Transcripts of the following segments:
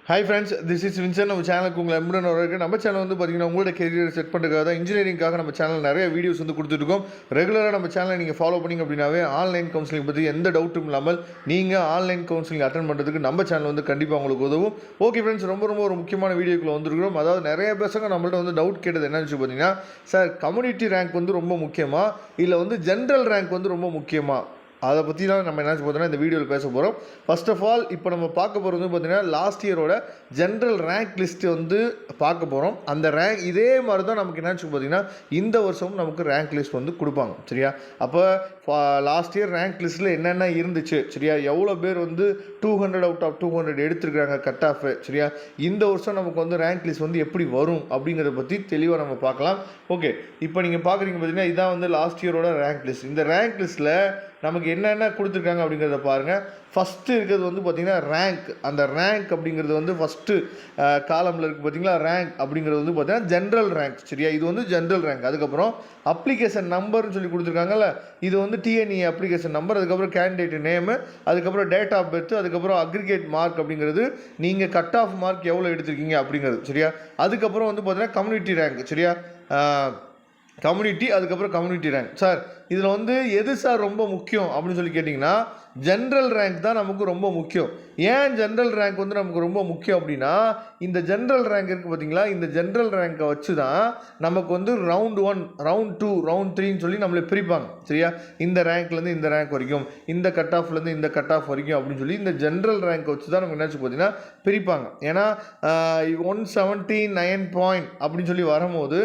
Hi friends, this is Vinson. நம்ம சேனலுக்கு உங்களை அன்புடன் வரவேற்கிறேன். நம்ம சேனல் வந்து பார்த்தீங்கன்னா உங்களோட கெரியர் செட் பண்ணுறதுக்காக தான், இன்ஜினியரிங்காக நம்ம சேனல் நிறைய வீடியோஸ் வந்து கொடுத்துருக்கோம். ரெகுலராக நம்ம சேனலை நீங்கள் ஃபாலோ பண்ணிங்க அப்படின்னாவே ஆன்லைன் கவுன்சிலிங் பற்றி எந்த டவுட்டும் இல்லாமல் நீங்கள் ஆன்லைன் கவுன்சிலிங் அட்டன் பண்ணுறதுக்கு நம்ம சேனல் வந்து கண்டிப்பாக உங்களுக்கு உதவும். ஓகே ஃப்ரெண்ட்ஸ், ரொம்ப ஒரு முக்கியமான வீடியோக்குள்ள வந்துருக்கிறோம். அதாவது நிறைய பசங்க நம்மள்ட்ட வந்து டவுட் கேட்டது என்னன்னு பார்த்தீங்கன்னா, சார் கம்யூனிட்டி ரேங்க் வந்து ரொம்ப முக்கியமா, இல்லை வந்து ஜென்ரல் ரேங்க் வந்து ரொம்ப முக்கியமா, அதை பற்றி தான் நம்ம என்ன பார்த்தோன்னா இந்த வீடியோவில் பேச போகிறோம். ஃபர்ஸ்ட் ஆஃப் ஆல் இப்போ நம்ம பார்க்க போகிறது வந்து பார்த்தீங்கன்னா லாஸ்ட் இயரோட ஜென்ரல் ரேங்க் லிஸ்ட்டு வந்து பார்க்க போகிறோம். அந்த ரேங்க் இதே மாதிரி தான் நமக்கு என்னாச்சு பார்த்தீங்கன்னா இந்த வருஷமும் நமக்கு ரேங்க் லிஸ்ட் வந்து கொடுப்பாங்க. சரியா? அப்போ லாஸ்ட் இயர் ரேங்க் லிஸ்ட்டில் என்னென்ன இருந்துச்சு, சரியா, எவ்வளோ பேர் வந்து 200 அவுட் ஆஃப் 200 எடுத்துருக்காங்க கட் ஆஃப், சரியா, இந்த வருஷம் நமக்கு வந்து ரேங்க் லிஸ்ட் வந்து எப்படி வரும் அப்படிங்கிறத பற்றி தெளிவாக நம்ம பார்க்கலாம். ஓகே, இப்போ நீங்கள் பார்க்குறீங்க பார்த்தீங்கன்னா இதான் வந்து லாஸ்ட் இயரோட ரேங்க் லிஸ்ட். இந்த ரேங்க் லிஸ்ட்டில் நமக்கு என்னென்ன கொடுத்துருக்காங்க அப்படிங்கிறத பாருங்கள். ஃபஸ்ட்டு இருக்கிறது வந்து பார்த்திங்கன்னா ரேங்க். அந்த ரேங்க் அப்படிங்கிறது வந்து ஃபஸ்ட்டு காலமில் இருக்குது பார்த்தீங்களா. ரேங்க் அப்படிங்கிறது வந்து பார்த்திங்கன்னா ஜென்ரல் ரேங்க். சரியா? இது வந்து ஜென்ரல் ரேங்க். அதுக்கப்புறம் அப்ளிகேஷன் நம்பர்னு சொல்லி கொடுத்துருக்காங்கல்ல, இது வந்து டிஎன்இ அப்ளிகேஷன் நம்பர், அதுக்கப்புறம் கேண்டிடேட் நேமு, அதுக்கப்புறம் டேட் ஆஃப் பர்த், அதுக்கப்புறம் அக்ரிகேட் மார்க் அப்படிங்கிறது நீங்கள் கட் ஆஃப் மார்க் எவ்வளோ எடுத்திருக்கீங்க அப்படிங்கிறது. சரியா? அதுக்கப்புறம் வந்து பார்த்திங்கன்னா கம்யூனிட்டி ரேங்க். சரியா? கம்யூனிட்டி, அதுக்கப்புறம் கம்யூனிட்டி ரேங்க். சார் இதில் வந்து எது சார் ரொம்ப முக்கியம் அப்படின்னு சொல்லி கேட்டிங்கன்னா, ஜென்ரல் ரேங்க் தான் நமக்கு ரொம்ப முக்கியம். ஏன் ஜென்ரல் ரேங்க் வந்து நமக்கு ரொம்ப முக்கியம் அப்படின்னா, இந்த ஜென்ரல் ரேங்க் இருக்குது பார்த்தீங்களா, இந்த ஜென்ரல் ரேங்கை வச்சு தான் நமக்கு வந்து ரவுண்ட் 1, ரவுண்ட் 2, ரவுண்ட் 3ன்னு சொல்லி நம்மளை பிரிப்பாங்க. சரியா? இந்த ரேங்க்லேருந்து இந்த ரேங்க் வரைக்கும், இந்த கட் ஆஃப்லேருந்து இந்த கட் ஆஃப் வரைக்கும் அப்படின்னு சொல்லி இந்த ஜென்ரல் ரேங்கை வச்சு தான் நமக்கு என்னாச்சு பார்த்தீங்கன்னா பிரிப்பாங்க. ஏன்னா 179 பாயிண்ட் அப்படின்னு சொல்லி வரும்போது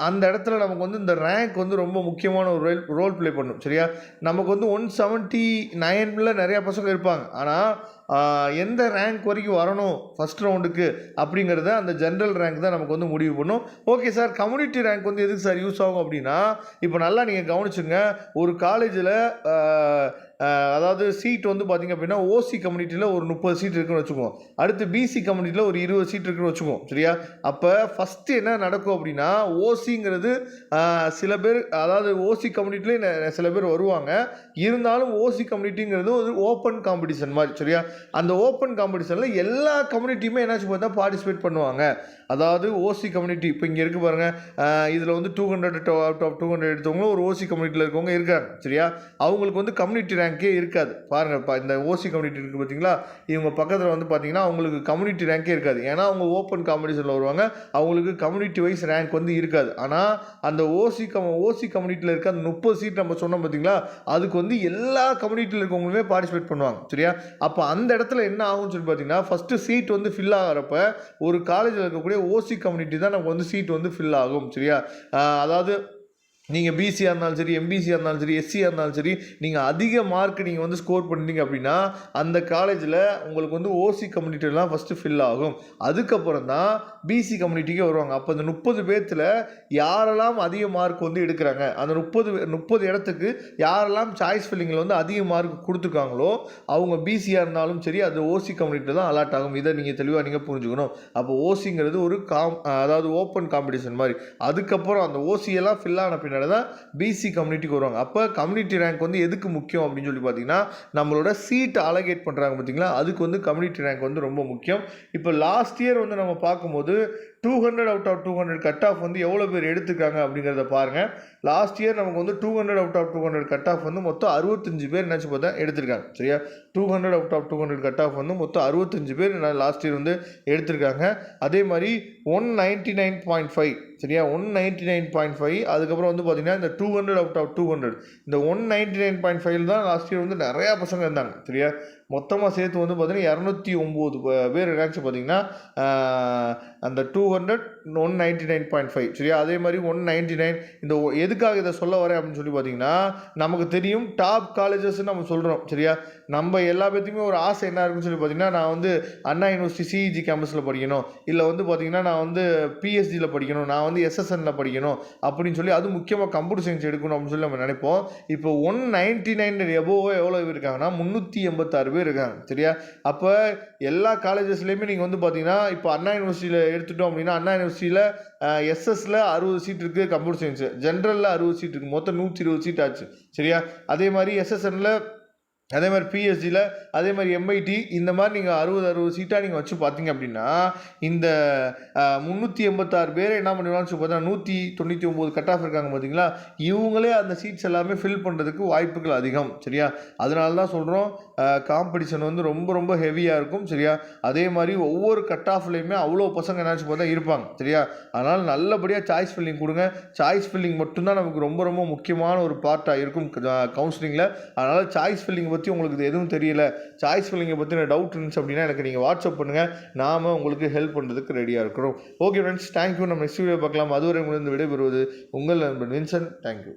அந்த இடத்துல நமக்கு வந்து இந்த ரேங்க் வந்து ரொம்ப முக்கியமான ஒரு ரோல் ப்ளே பண்ணும். சரியா? நமக்கு வந்து 179ல் நிறையா பசங்க இருப்பாங்க. ஆனால் எந்த ரேங்க் வரைக்கும் வரணும் ஃபஸ்ட் ரவுண்டுக்கு அப்படிங்கிறத அந்த ஜென்ரல் ரேங்க் தான் நமக்கு வந்து முடிவு பண்ணும். ஓகே சார், கம்யூனிட்டி ரேங்க் வந்து எதுக்கு சார் யூஸ் ஆகும் அப்படின்னா, இப்போ நல்லா நீங்கள் கவனிச்சுங்க. ஒரு காலேஜில் அதாவது சீட் வந்து பார்த்திங்க அப்படின்னா ஓசி கம்யூனிட்டியில் ஒரு 30 சீட் இருக்குன்னு வச்சுக்குவோம். அடுத்து பிசி கம்யூனிட்டியில் ஒரு 20 சீட் இருக்குன்னு வச்சுக்குவோம். சரியா? அப்போ ஃபஸ்ட்டு என்ன நடக்கும் அப்படின்னா, ஓசிங்கிறது சில பேர், அதாவது ஓசி கம்யூனிட்டிலே சில பேர் வருவாங்க. இருந்தாலும் ஓசி கம்யூனிட்டிங்கிறது ஒரு ஓப்பன் காம்படிஷன் மாதிரி. சரியா? அந்த ஓப்பன் காம்படிஷனில் எல்லா கம்யூனிட்டியுமே என்னாச்சு பார்த்தா பார்ட்டிசிபேட் பண்ணுவாங்க. அதாவது ஓசி கம்யூனிட்டி இப்போ இங்கே இருக்குது பாருங்கள், இதில் வந்து 200 அவுட் ஆஃப் 200 எடுத்தவங்களும் ஒரு ஓசி கம்யூனிட்டியில் இருக்கவங்க இருக்காங்க. சரியா? அவங்களுக்கு வந்து கம்யூனிட்டி ரேங்கே இருக்காது. பாருங்கள், இந்த ஓசி கம்யூனிட்டி இருக்குது பார்த்தீங்களா, இவங்க பக்கத்தில் வந்து பார்த்தீங்கன்னா அவங்களுக்கு கம்யூனிட்டி ரேங்கே இருக்காது. ஏன்னா அவங்க ஓப்பன் காம்படிஷனில் வருவாங்க, அவங்களுக்கு கம்யூனிட்டி வைஸ் ரேங்க் வந்து இருக்காது. ஆனால் அந்த ஓசி கம்யூனிட்டியில் இருக்க அந்த 30 சீட் நம்ம சொன்னோம் பார்த்தீங்களா, அதுக்கு வந்து எல்லா கம்யூனிட்டியில் இருக்கவங்களுமே பார்ட்டிசிபேட் பண்ணுவாங்க. சரியா? அப்போ அந்த இடத்துல என்ன ஆகும்னு சொல்லி பார்த்தீங்கன்னா, ஃபஸ்ட்டு சீட் வந்து ஃபில் ஆகிறப்ப ஒரு காலேஜில் இருக்கக்கூடிய ஓசி கம்யூனிட்டி தான் நமக்கு வந்து சீட் வந்து ஃபில் ஆகும். சரியா? அதாவது நீங்கள் பிசியாக இருந்தாலும் சரி, எம்பிசியாக இருந்தாலும் சரி, எஸ்சியாக இருந்தாலும் சரி, நீங்கள் அதிக மார்க் நீங்கள் வந்து ஸ்கோர் பண்ணிட்டீங்க அப்படின்னா அந்த காலேஜில் உங்களுக்கு வந்து ஓசி கம்யூனிட்டிலாம் ஃபஸ்ட்டு ஃபில் ஆகும். அதுக்கப்புறம் தான் பிசி கம்யூனிட்டிக்கே வருவாங்க. அப்போ இந்த 30 பேர்த்தில் யாரெல்லாம் அதிக மார்க் வந்து எடுக்கிறாங்க, அந்த 30 இடத்துக்கு யாரெல்லாம் சாய்ஸ் ஃபில்லிங்கில் வந்து அதிக மார்க் கொடுத்துருக்காங்களோ அவங்க பிசியாக இருந்தாலும் சரி அது ஓசி கம்யூனிட்டியில் தான் அலாட் ஆகும். இதை நீங்கள் தெளிவாக நீங்கள் புரிஞ்சுக்கணும். அப்போ ஓசிங்கிறது ஒரு அதாவது ஓப்பன் காம்படிஷன் மாதிரி. அதுக்கப்புறம் அந்த ஓசியெல்லாம் ஃபில் ஆன பின்னாடி தான் பிசி கம்யூனிட்டிக்கு வருவாங்க. அப்போ கம்யூனிட்டி ரேங்க் வந்து எதுக்கு முக்கியம் அப்படின்னு சொல்லி பார்த்தீங்கன்னா, நம்மளோட சீட் அலோகேட் பண்ணுறாங்க பார்த்தீங்களா, அதுக்கு வந்து கம்யூனிட்டி ரேங்க் வந்து ரொம்ப முக்கியம். இப்போ லாஸ்ட் இயர் வந்து நம்ம பார்க்கும்போது 200 அவுட் ஆஃப் 200 கட் ஆஃப் வந்து எவ்வளோ பேர் எடுத்துருக்காங்க அப்படிங்கிறத பாருங்கள். லாஸ்ட் இயர் நமக்கு வந்து 200 அவுட் ஆஃப் 200 கட் ஆஃப் வந்து மொத்தம் 65 பேர் நினச்சி பார்த்தா எடுத்திருக்காங்க. சரியா? 200 அவுட் ஆஃப் 200 கட் ஆஃப் வந்து மொத்தம் 65 பேர் லாஸ்ட் இயர் வந்து எடுத்திருக்காங்க. அதே மாதிரி 199.5, சரியா, 199.5. அதுக்கப்புறம் வந்து பார்த்தீங்கன்னா இந்த 200 அவுட் ஆஃப் 200, இந்த 199.5 தான் லாஸ்ட் இயர் வந்து நிறையா பசங்க இருந்தாங்க. சரியா? மொத்தமாக சேர்த்து வந்து பார்த்தீங்கன்னா 209 பேர் என்னாச்சு பார்த்தீங்கன்னா அந்த 200 199.5. சரியா? அதே மாதிரி 199 இந்த எதுக்காக இதை சொல்ல வரேன் அப்படின்னு சொல்லி பார்த்தீங்கன்னா, நமக்கு தெரியும் டாப் காலேஜஸ்ன்னு நம்ம சொல்கிறோம். சரியா? நம்ம எல்லா பேர்த்துக்குமே ஒரு ஆசை என்ன இருக்குன்னு சொல்லி பார்த்தீங்கன்னா, நான் வந்து அண்ணா யூனிவர்சிட்டி சிஇஜி கேம்பஸில் படிக்கணும், இல்லை வந்து பார்த்தீங்கன்னா நான் வந்து பிஎஸ்டியில் படிக்கணும், நான் வந்து எஸ்எஸ்என்னில் படிக்கணும் அப்படின்னு சொல்லி, அது முக்கியமாக கம்ப்யூட்டர் சயின்ஸ் எடுக்கணும் அப்படின்னு சொல்லி நம்ம நினைப்போம். இப்போ 199 எபோவோ எவ்வளோ பேர் இருக்காங்கன்னா 386 பேர் இருக்காங்க. சரியா? அப்போ எல்லா காலேஜஸ்லேயுமே நீங்கள் வந்து பார்த்தீங்கன்னா, இப்போ அண்ணா யூனிவர்சிட்டியில் எடுத்துட்டோம் அப்படின்னா, அண்ணா யூனிவர்சிட்டியில் எஸ்எஸ்ல 60 சீட் இருக்குது, கம்ப்யூட்டர் சயின்ஸு ஜென்ரலில் 60 சீட் இருக்குது, மொத்தம் 120 சீட் ஆச்சு. சரியா? அதே மாதிரி எஸ்எஸ்என்னில் அதே மாதிரி பிஎஸ்சியில் அதே மாதிரி எம்ஐடி இந்த மாதிரி நீங்கள் 60 சீட்டாக நீங்கள் வச்சு பார்த்தீங்க அப்படின்னா இந்த 386 பேர் என்ன பண்ணிடுவான்னு சொல்லி பார்த்தா 199 கட் ஆஃப் இருக்காங்க பார்த்தீங்களா, இவங்களே அந்த சீட்ஸ் எல்லாமே ஃபில் பண்ணுறதுக்கு வாய்ப்புகள் அதிகம். சரியா, அதனால தான் சொல்கிறோம் காம்படிஷன் வந்து ரொம்ப ரொம்ப ஹெவியாக இருக்கும். சரியா, அதே மாதிரி ஒவ்வொரு கட் ஆஃப்லேயுமே அவ்வளோ பசங்க என்னாச்சு பார்த்தா இருப்பாங்க. சரியா, அதனால் நல்லபடியாக சாய்ஸ் ஃபில்லிங் கொடுங்க. சாய்ஸ் ஃபில்லிங் மட்டும்தான் நமக்கு ரொம்ப ரொம்ப முக்கியமான ஒரு பார்ட்டாக இருக்கும் கவுன்சிலிங்கில். அதனால் சாய்ஸ் ஃபில்லிங் பற்றி உங்களுக்கு இது எதுவும் தெரியல, சாய்ஸ் ஃபில்லிங்கை பற்றின டவுட் இருந்துச்சு அப்படின்னா எனக்கு நீங்கள் வாட்ஸ்அப் பண்ணுங்கள், நாம் உங்களுக்கு ஹெல்ப் பண்ணுறதுக்கு ரெடியாக இருக்கிறோம். Okay friends, thank you. நம்ம நெக்ஸ்ட் வீடியோ பார்க்கலாம். அதுவரை முடிந்து விடைபெறுவது உங்கள் நண்பன் வின்சென்ட். தேங்க்யூ.